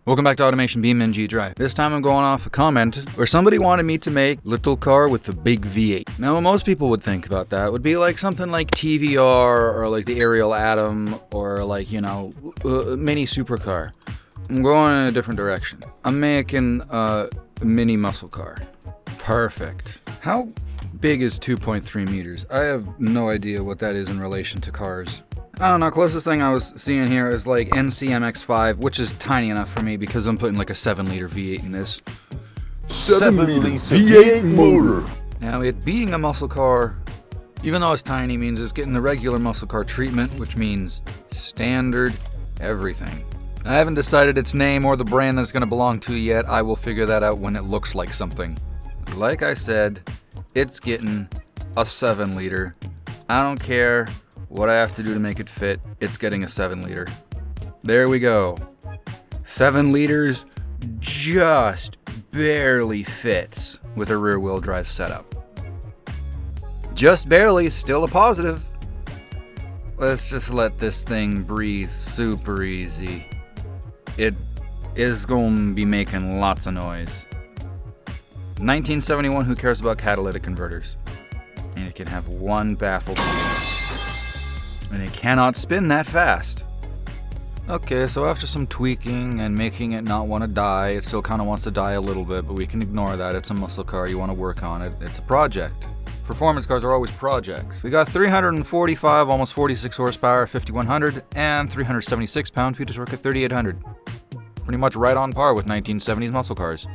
Welcome back to Automation BeamNG.drive. This time I'm going off a comment where somebody wanted me to make little car with the big V8. Now what most people would think about that would be like something like TVR or like the Ariel Atom or like, you know, mini supercar. I'm going in a different direction. I'm making a mini muscle car. Perfect. How big is 2.3 meters? I have no idea what that is in relation to cars. I don't know, closest thing I was seeing here is like NCMX5, which is tiny enough for me because I'm putting like a 7-liter V8 in this. 7-liter V8 motor. Now it being a muscle car, even though it's tiny, means it's getting the regular muscle car treatment, which means standard everything. I haven't decided its name or the brand that it's going to belong to yet. I will figure that out when it looks like something. Like I said, it's getting a 7-liter. I don't care what I have to do to make it fit, it's getting a 7-liter. There we go. 7 liters just barely fits with a rear-wheel drive setup. Just barely, still a positive. Let's just let this thing breathe super easy. It is going to be making lots of noise. 1971, who cares about catalytic converters? And it can have one baffled wheel. And it cannot spin that fast. Okay, so after some tweaking and making it not want to die, it still kind of wants to die a little bit, but we can ignore that. It's a muscle car, you want to work on it. It's a project. Performance cars are always projects. We got 345, almost 46 horsepower, 5100, and 376 pound-feet of torque at 3800. Pretty much right on par with 1970s muscle cars.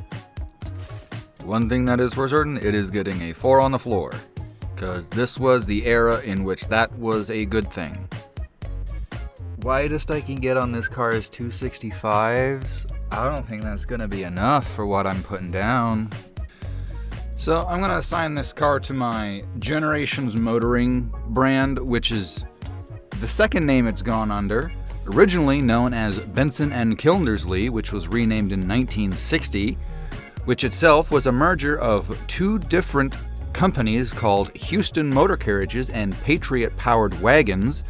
One thing that is for certain, it is getting a 4 on the floor. Because this was the era in which that was a good thing. Widest I can get on this car is 265s. I don't think that's going to be enough for what I'm putting down. So I'm going to assign this car to my Generations Motoring brand, which is the second name it's gone under. Originally known as Benson and Kildersley, which was renamed in 1960, which itself was a merger of two different companies called Houston Motor Carriages and Patriot Powered Wagons.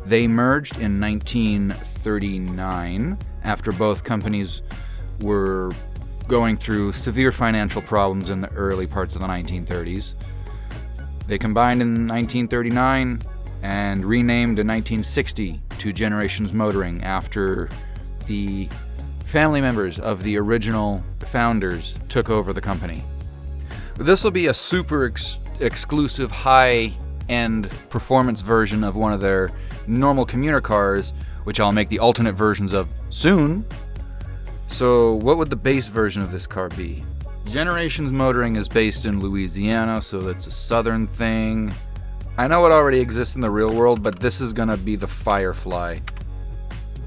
They merged in 1939 after both companies were going through severe financial problems in the early parts of the 1930s. They combined in 1939 and renamed in 1960 to Generations Motoring after the family members of the original founders took over the company. This will be a super exclusive high-end performance version of one of their normal commuter cars, which I'll make the alternate versions of soon. So what would the base version of this car be? Generations Motoring is based in Louisiana, so that's a southern thing. I know it already exists in the real world, but this is gonna be the Firefly.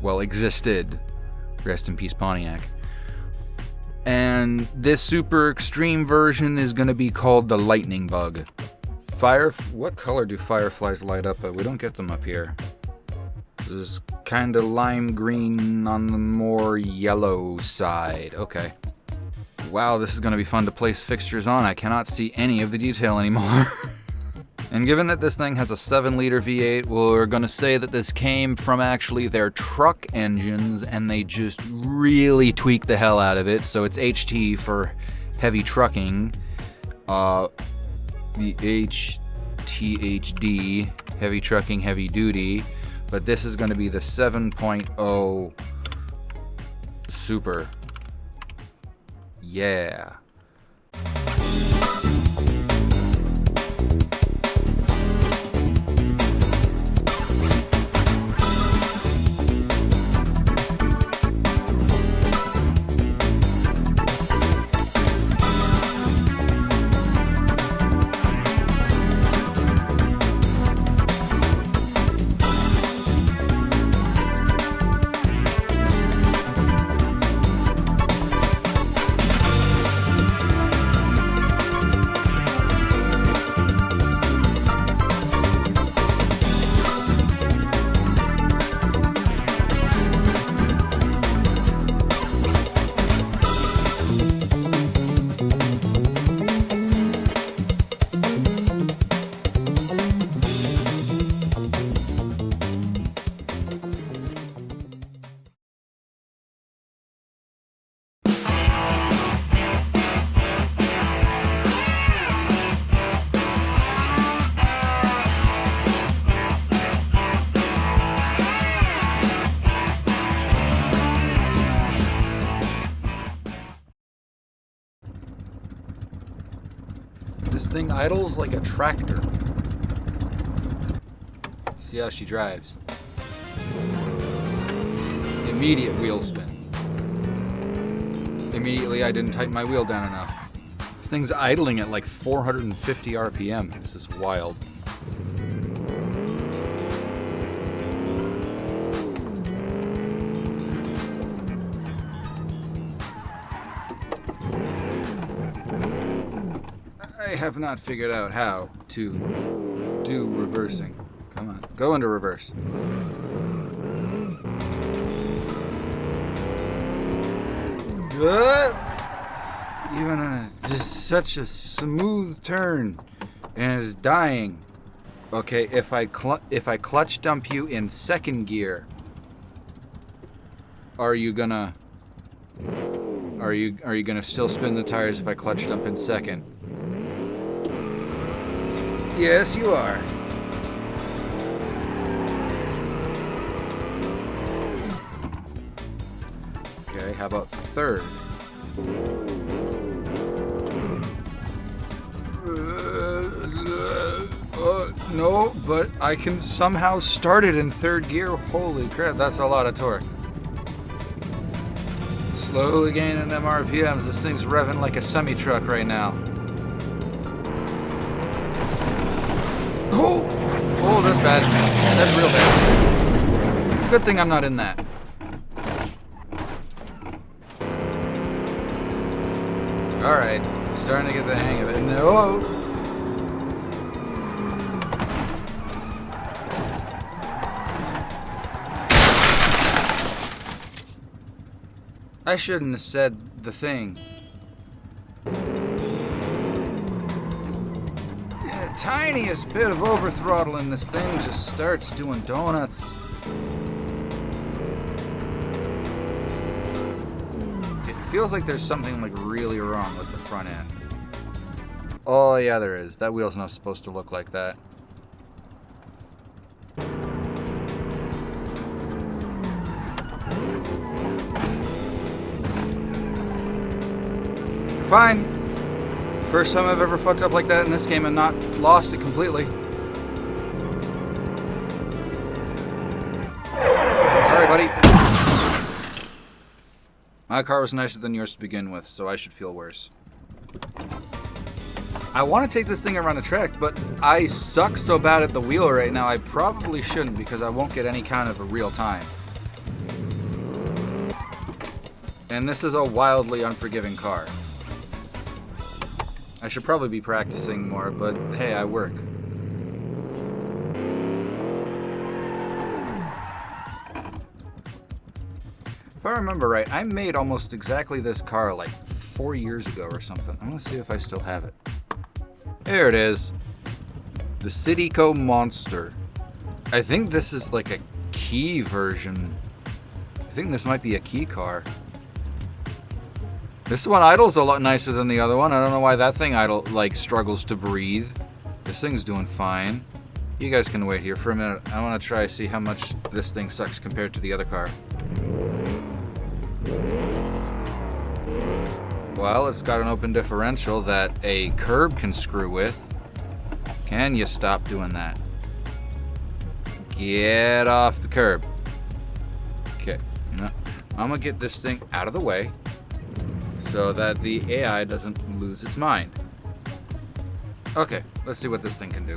Well, existed. Rest in peace, Pontiac. And this super extreme version is going to be called the Lightning Bug. What color do fireflies light up at? We don't get them up here. This is kind of lime green on the more yellow side. Okay. Wow, this is going to be fun to place fixtures on. I cannot see any of the detail anymore. And given that this thing has a 7-liter V8, we're going to say that this came from actually their truck engines, and they just really tweaked the hell out of it. So it's HT for heavy trucking. The HTHD, heavy trucking, heavy duty. But this is going to be the 7.0 Super. Yeah. This thing idles like a tractor. See how she drives. Immediate wheel spin. Immediately I didn't tighten my wheel down enough. This thing's idling at like 450 RPM. This is wild. I have not figured out how to do reversing. Come on, go into reverse. Even on just such a smooth turn, and it's dying. Okay, if I clutch dump you in second gear, are you gonna still spin the tires if I clutch dump in second? Yes, you are. Okay, how about third? No, but I can somehow start it in third gear. Holy crap, that's a lot of torque. Slowly gaining them RPMs. This thing's revving like a semi-truck right now. Oh, that's bad. That's real bad. It's a good thing I'm not in that. Alright, starting to get the hang of it. No! I shouldn't have said the thing. The tiniest bit of over throttling, this thing just starts doing donuts. It feels like there's something like really wrong with the front end. Oh yeah, there is. That wheel's not supposed to look like that. Fine. First time I've ever fucked up like that in this game and not lost it completely. Sorry, buddy. My car was nicer than yours to begin with, so I should feel worse. I want to take this thing around the track, but I suck so bad at the wheel right now, I probably shouldn't because I won't get any kind of a real time. And this is a wildly unforgiving car. I should probably be practicing more, but hey, I work. If I remember right, I made almost exactly this car like 4 years ago or something. I'm gonna see if I still have it. There it is. The Cityco Monster. I think this is like a key version. I think this might be a key car. This one idles a lot nicer than the other one. I don't know why that thing struggles to breathe. This thing's doing fine. You guys can wait here for a minute. I want to try to see how much this thing sucks compared to the other car. Well, it's got an open differential that a curb can screw with. Can you stop doing that? Get off the curb. Okay, I'm gonna get this thing out of the way so that the AI doesn't lose its mind. Okay, let's see what this thing can do.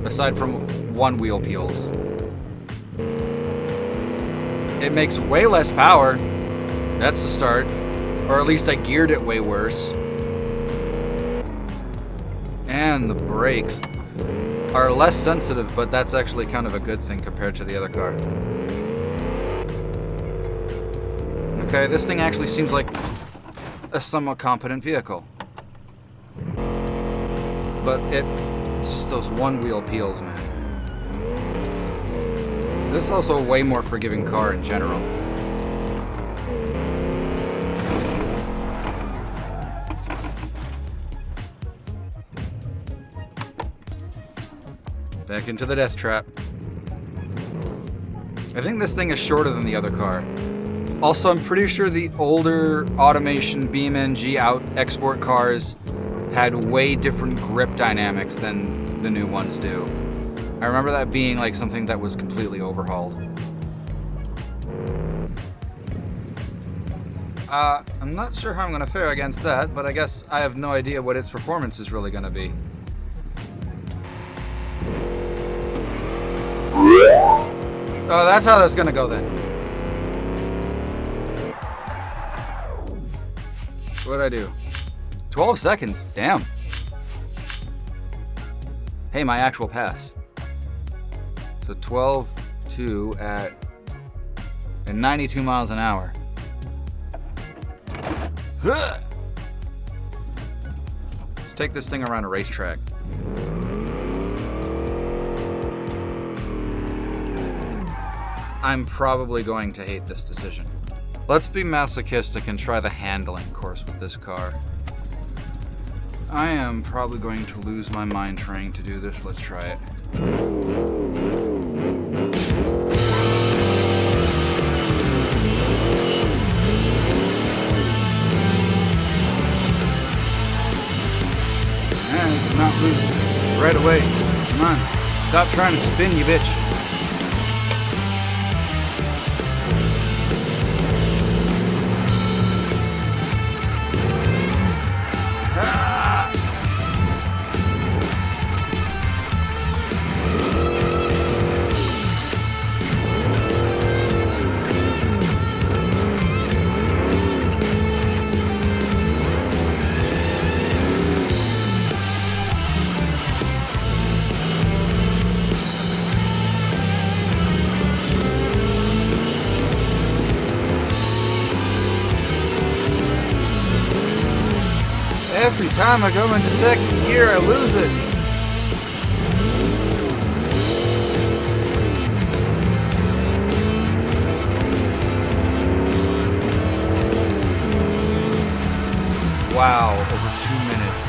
Aside from one wheel peels. It makes way less power. That's the start. Or at least I geared it way worse. And the brakes are less sensitive, but that's actually kind of a good thing compared to the other car. Okay, this thing actually seems like a somewhat competent vehicle. But it's just those one wheel peels, man. This is also a way more forgiving car in general. Back into the death trap. I think this thing is shorter than the other car. Also, I'm pretty sure the older automation BeamNG out export cars had way different grip dynamics than the new ones do. I remember that being like something that was completely overhauled. I'm not sure how I'm gonna fare against that, but I guess I have no idea what its performance is really gonna be. Oh, that's how that's gonna go then. What'd I do? 12 seconds, damn. Hey, my actual pass. So 12.2 at 92 miles an hour. Let's take this thing around a racetrack. I'm probably going to hate this decision. Let's be masochistic and try the handling course with this car. I am probably going to lose my mind trying to do this. Let's try it. It's not loose right away. Come on. Stop trying to spin, you bitch. Every time I go into second gear, I lose it. Wow, over 2 minutes.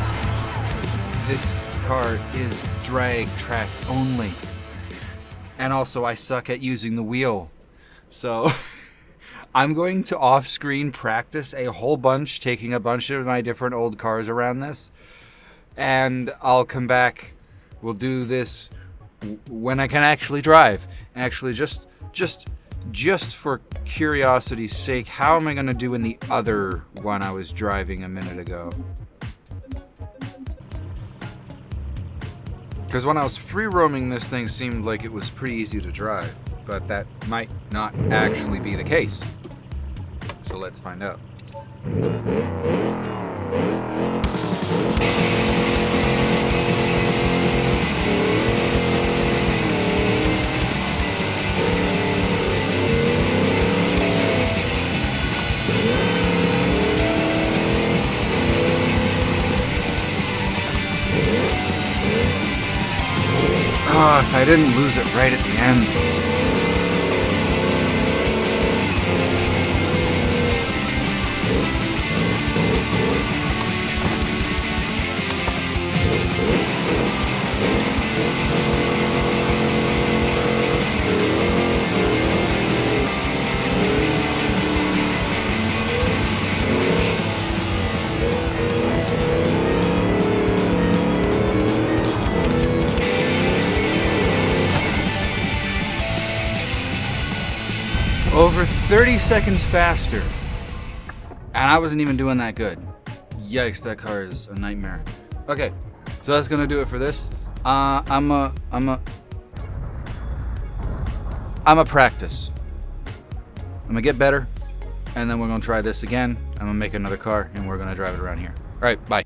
This car is drag track only. And also, I suck at using the wheel. So I'm going to off-screen practice a whole bunch, taking a bunch of my different old cars around this. And I'll come back. We'll do this when I can actually drive. Actually, just for curiosity's sake, how am I going to do in the other one I was driving a minute ago? Because when I was free roaming, this thing seemed like it was pretty easy to drive. But that might not actually be the case. So let's find out. Oh, if I didn't lose it right at the end. Over 30 seconds faster. And I wasn't even doing that good. Yikes, that car is a nightmare. Okay, so that's gonna do it for this. I'm a practice. I'm gonna get better, and then we're gonna try this again. I'm gonna make another car, and we're gonna drive it around here. All right, bye.